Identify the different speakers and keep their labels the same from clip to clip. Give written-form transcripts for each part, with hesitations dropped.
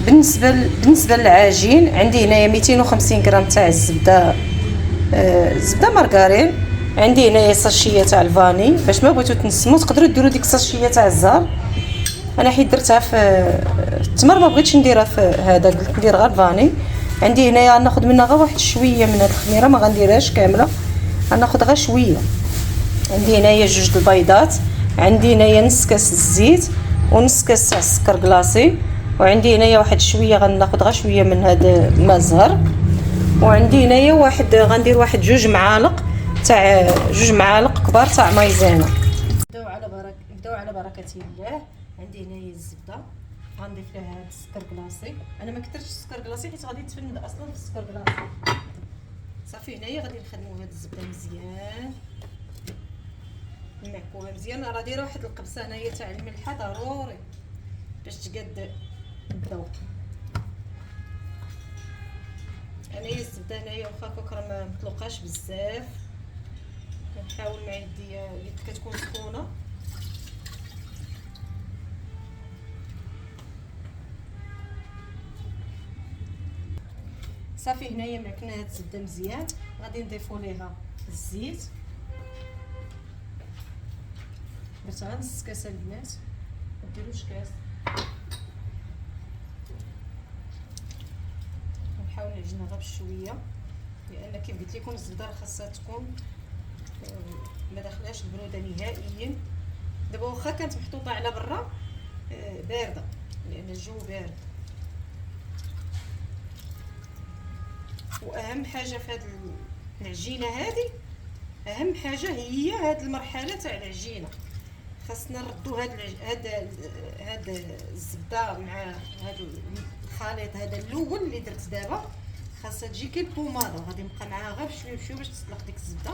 Speaker 1: بالنسبه للعجين عندي هنايا 250 غرام تاع الزبده، زبده مارغرين. عندي هنايا ساشيه تاع الفاني، باش ما بغيتو تنسمو تقدروا ديروا ديك الساشيه تاع الزهر. انا حيت درتها في التمر، ما بغيتش نديرها في هذا، قلت ندير غير فاني. عندي هنايا غناخذ منها غير واحد شويه من هاد الخميره، ما غنديرهاش كامله، غناخذ غير شويه. عندي هنايا جوج البيضات، عندي هنايا نص كاس الزيت ونص كاس تاع السكر كلاصي، وعندي هنايا واحد شويه غناخذ غير شويه من هذا الماء الزهر، وعندي هنايا واحد غندير واحد جوج معالق كبار تاع مايزينا. نبداو على بركه الله. عندي هنايا الزبده، غنضيف لها هذا السكر كلاصي. انا ما كثرتش السكر كلاصي حيت غادي تفند اصلا في السكر كلاصي. صافي هنايا غادي نخدموا هذه الزبده مزيان، نعكوها مزيان. راه دايره واحد القبصه هنايا تاع الملحه ضروري باش تقاد الذوق. انايا الزبده هنايا واخا كوكرا ما مطلوقاش بزاف، كنحاول مع يديا اللي كتكون سخونه. صافي هنايا معكنا هاد الزبده مزيان، غادي نضيفوا ليها الزيت. درت غير نص كاس البنات، ما ديروش كاس. نحاول نعجنها غير بشويه، لان كيف قلت لكم الزبده خاصها تكون ما داخلاش البروده نهائيا. دابا واخا كانت محطوطه على برا بارده لان الجو بارد. واهم حاجه في هذه العجينه هذه، اهم حاجه هي هذه المرحله تاع العجينه. خاصنا نردوا هاد الزبده مع هذا الخليط هذا الاول اللي درت دابا، خاصها تجي كي البوماده. غادي نبقى معاها غير بشويه بشويه باش تطلق ديك الزبده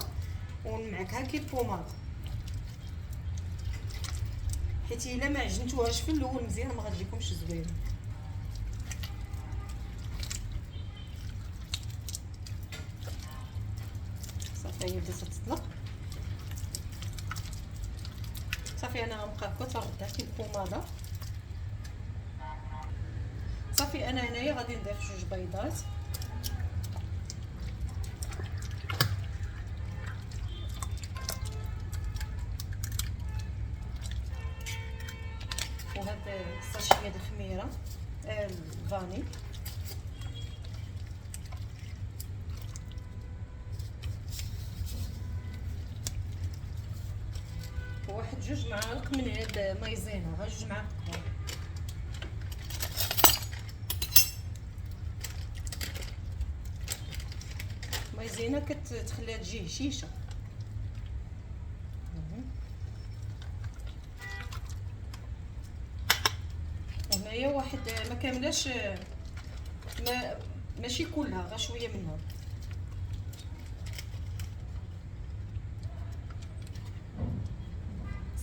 Speaker 1: ونمعكها كي البوماده، حيت الا ما عجنتوهاش في الاول مزيان ما غتجيكمش زوينه. صافي هي بدات تطلق. صافي انا غنبقى هكا تردها كي البوماده. صافي انا هنايا غادي نضيف جوج بيضات، وهاد الساشيه د الخميره الفاني، وواحد جوج معالق من هاد مايزينا، غير جوج معالق كبار. مايزينا كتخليها تجي هشيشه. وهنايا واحد ما كاملاش، ماشي كلها، غير شويه منها.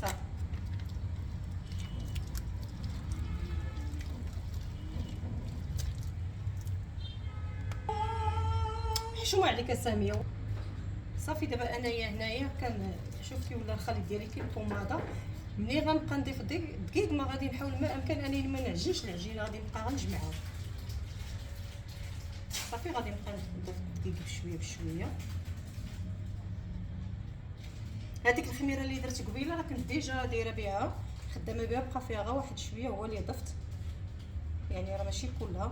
Speaker 1: صافي حشومه عليك ساميه. صافي دابا انايا هنايا شفتي ولا الخليط ديالي كي البوماده. ملي غنبقى نضيف دقيق ما غادي نحاول ما امكن انني ما نعجنش العجينه، غادي نبقى غنجمعها. صافي غادي نبقى نضيف الدقيق بشويه بشويه. هذيك الخميره اللي درت قبيله راه كنت ديجا دايره بها خدامه بها، بقى فيها غير واحد شويه هو اللي ضفت، يعني راه ماشي كلها.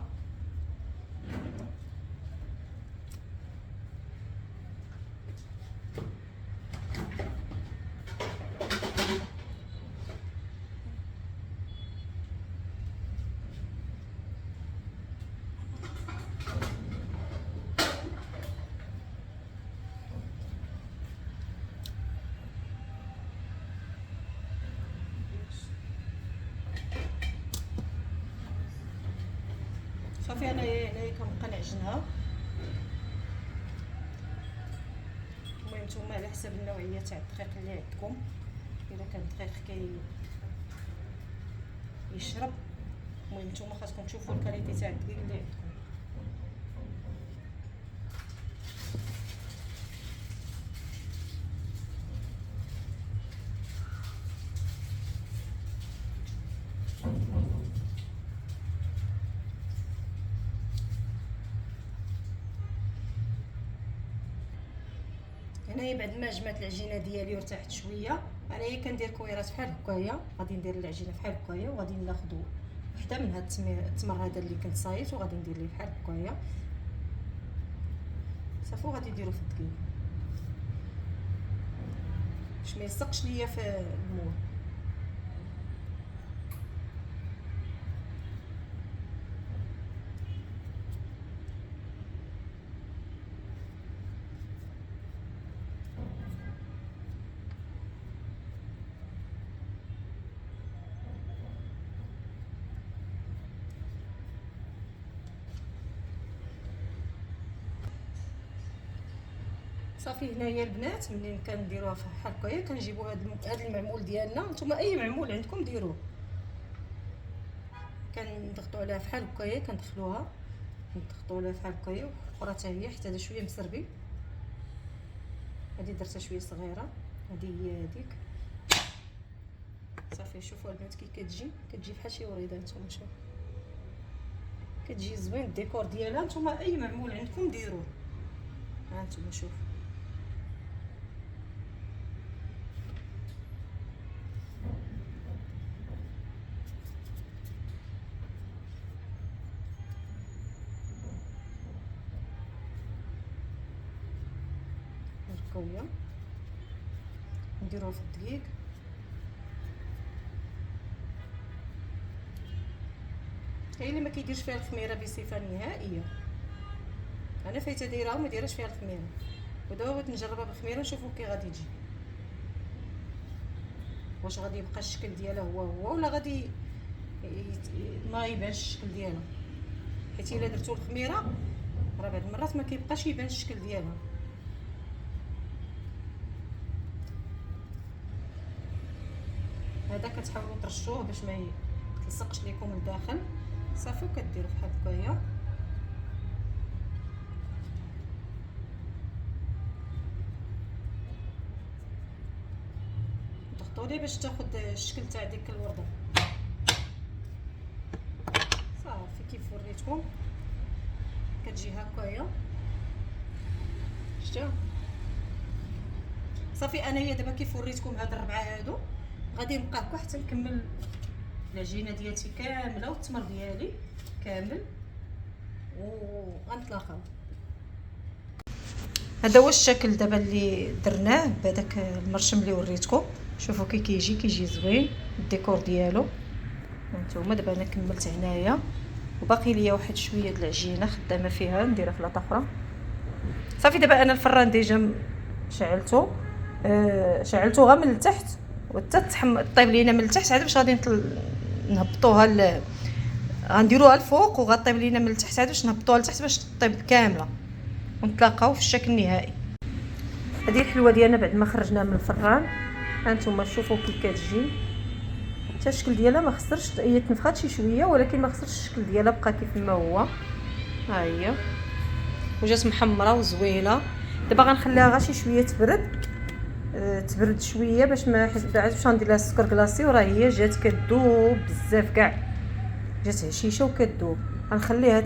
Speaker 1: صافي انا هنايا كنبقى نعجنها. المهم نتوما على حسب النوعيه تاع الدقيق اللي عندكم، الا كان الدقيق يشرب. المهم نتوما خاصكم تشوفوا الكاليتي تاع الدقيق اللي عندكم. هنايا بعد ما جمعت العجينه ديالي وارتاحت شويه، انايا كندير كويرات بحال هكايا. غادي ندير العجينه بحال هكايا، وغادي ناخذ وحده من هاد التمر هذا اللي كنت صايت، وغادي ندير ليه بحال هكايا صافي. وغادي نديرو في الدقيق باش ما يلصقش ليا في المول. صافي هنايا البنات ملي كنديروها بحال هكايا كنجيبوا هذا المعمول ديالنا. نتوما اي معمول عندكم ديروه. كنضغطوا عليها بحال هكايا، كندخلوها نضغطوا عليها بحال هكايا، اخرى حتى هي حتى هذا شويه مسربي. هذه درتها شويه صغيره، هذه هي هذيك صافي. شوفوا البنات كي كتجي بحال شي وريده. نتوما شوفوا كتجي زوين الديكور ديالها. نتوما اي معمول عندكم ديروه. ها نتوما شوفوا هكايا نديروها في الدقيق. هي اللي ما كيديرش فيها الخميره بصفه نهائيه. انا فايته دايرها وما دايرهاش فيها الخميره، ودابا بغيت نجربها بالخميره نشوفوا كي غادي تجي، واش غادي يبقى الشكل ديالها هو ولا غادي ما يبانش الشكل ديالها. حيت الا درتو الخميره راه بعض المرات ما كيبقاش يبان الشكل ديالها. هذا كتحاولوا ترشوه باش ما يتلصقش لكم لداخل صافي. وكديروا بحال هكايا ضغطوا ليه باش تاخذ الشكل تاع ديك الورده صافي. كيف وريتكم كتجي هكايا شفتوا صافي. انايا دابا كيف وريتكم هاد الربعه هادو غادي نبقى هكا حتى نكمل العجينه ديالتي كامله والتمر ديالي كامل وغنتلاقاو. هذا هو الشكل دابا اللي درناه بهذاك المرشم اللي وريتكم. شوفوا كي كيجي زوين الديكور ديالو. هانتوما دابا انا كملت هنايا وباقي ليا واحد شويه د العجينه خدامه فيها نديرها في لاطه اخرى صافي. دابا انا الفران ديجا شعلته غير من التحت وحتى طيب لينا من التحت عاد باش غادي نهبطوها غنديروها الفوق وغطيب لينا من التحت عاد باش نهبطوها لتحت باش تطيب كامله ونتلاقاو في الشكل النهائي. هذه الحلوه ديالنا بعد ما خرجناها من الفران. هانتوما شوفوا كي كتجي حتى الشكل ديالها ما خسرش، هي تنفخات شي شويه ولكن ما خسرش الشكل ديالها بقى كيف ما هو. ها هي وجات محمره وزوينه. دابا غنخليها غير شي شويه تبرد شويه باش ما بعد باش غندير لها السكر كلاصي. وراه هي جات كذوب بزاف كاع، جات هشيشه وكذوب. غنخليها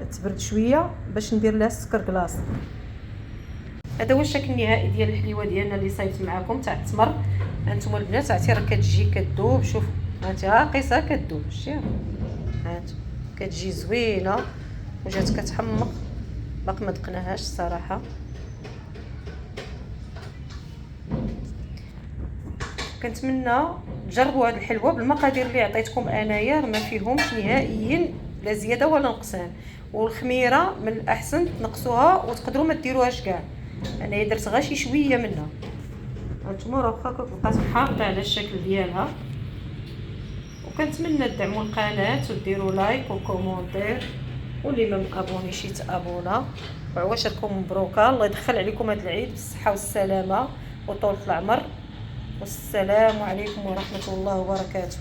Speaker 1: تبرد شويه باش ندير لها السكر كلاصي. هذا هو الشكل النهائي ديال الحليوه ديالنا اللي صايبت معكم تاع التمر. هانتوما البنات عرفتي راه كتجي كذوب. شوفوا هانتي قيسها كذوب شتي هانت كتجي زوينه وجات كتحمق. باقي ما دقناهاش الصراحه. كنتمنى تجربوا هذه الحلوه بالمقادير اللي عطيتكم انايا، ما فيهمش نهائيا لا زياده ولا نقصان. والخميره من الاحسن تنقصوها وتقدروا ما ديروهاش كاع. انايا درت غير شي شويه منها. هانتوما راه واخا بقات محافظه على الشكل ديالها. وكنتمنى تدعموا القناه وديروا لايك وكومونتير، واللي ما مابونيش يتابونا. وعواشركم مبروكه، الله يدخل عليكم هذا العيد بالصحه والسلامه وطولة العمر. والسلام عليكم ورحمه الله وبركاته.